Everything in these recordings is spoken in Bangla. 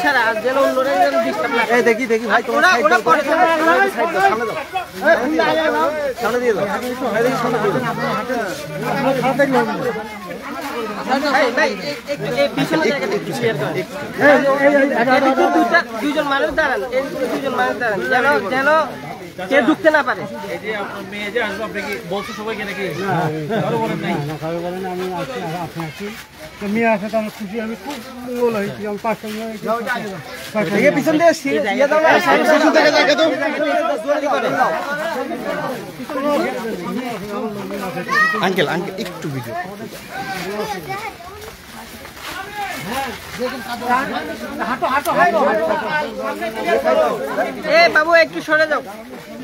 ছাড়া যেন অন্যরা যেন ডিস্টার্ব না করে। দেখি দেখি ভাই তোমরা সাইড দাও, সাইড দাও, সামনে দাও, সামনে দিয়ে দাও, দেখি সামনে দিয়ে দাও। ভাই ভাই এই পিছনে জায়গাটা একটু শেয়ার করো। দুইজন মানুষ দাঁড়ান, এই দুইজন মানুষ দাঁড়ান, যেন যেন কে ঢুকতে না পারে। এই যে আপনার মেয়ে যে আসবে, আপনি কি বলছো সবাইকে নাকি? কারো বলেন নাই? না, কারো বলেন না। আমি আসছি, আপনি আসছি, তো মেয়ে আসে তো আমি খুশি, আমি খুব মঙ্গল হয়েছি। আমি 5টা মেয়ে পিছন দিয়ে দিয়ে দাও না, পিছন থেকে জায়গা দাও। আঙ্কেল আঙ্কেল একটু ভিডিও হাঁটো হাঁটো হাঁটো। এ বাবু একটু সরে যাও।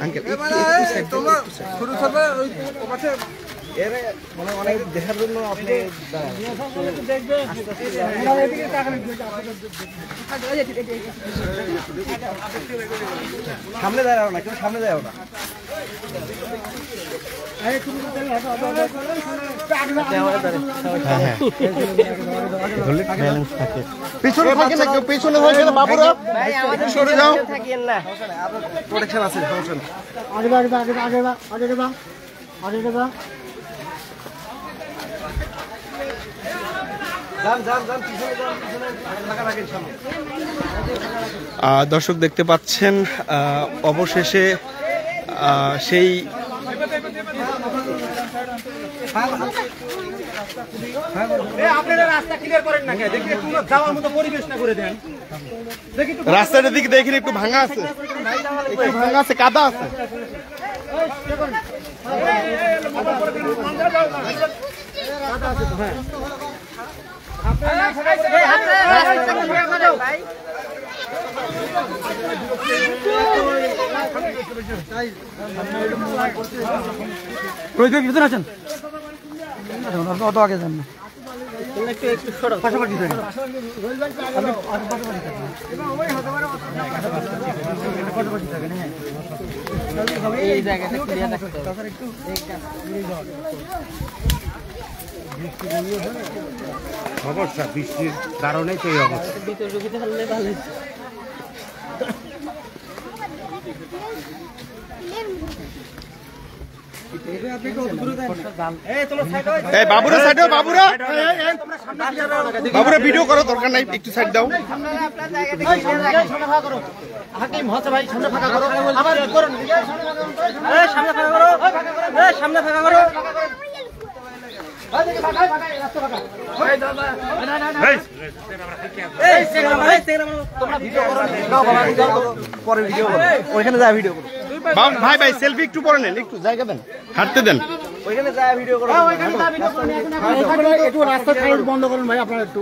আঙ্কেল তোমার শুরু করবে ওই পাশে এর মানে অনেক দেখার জন্য আপনি দেখবে। সামনে দাঁড়াও না, কেউ সামনে দাঁড়াও না। পিছনে থাকে না, কেউ পিছনে থাকে না। বাবুরা সরে যাও, থাকেন না, প্রোটেকশন আছে, সমস্যা নেই। আগে আগে আগে আগে আগে আগে আগে আগে দর্শক দেখতে পাচ্ছেন অবশেষে সেই রাস্তাটার দিকে দেখেন, একটু ভাঙা আছে, একটু ভাঙা আছে, কাদা আছে। ভিতরে আছেন, অত আগে যান না, একটু একটু পাশাপাশি থাকেন। এই জায়গাটা ক্লিয়ার রাখতে হবে। একটু সমস্যা বৃষ্টির কারণে তো এই অবস্থা। ভিতরে ঢুকিতে পারলে ভালো। বাবুরা সাইড দাও, বাবুরা বাবুরা ভিডিও করো, দরকার নাই, একটু সাইড দাও। হাকিম হচ্ছে ভাই, সামনে ফাঁকা করো, আবার করুন, সামনে ফাঁকা করো, সামনে ফাঁকা করো। ভাই ভাই সেলফি একটু পরে নেন, একটু জায়গা দেন, হাঁটতে দেন, ওইখানে যায় ভিডিও করো। একটু রাস্তা বন্ধ করুন ভাই আপনারা একটু।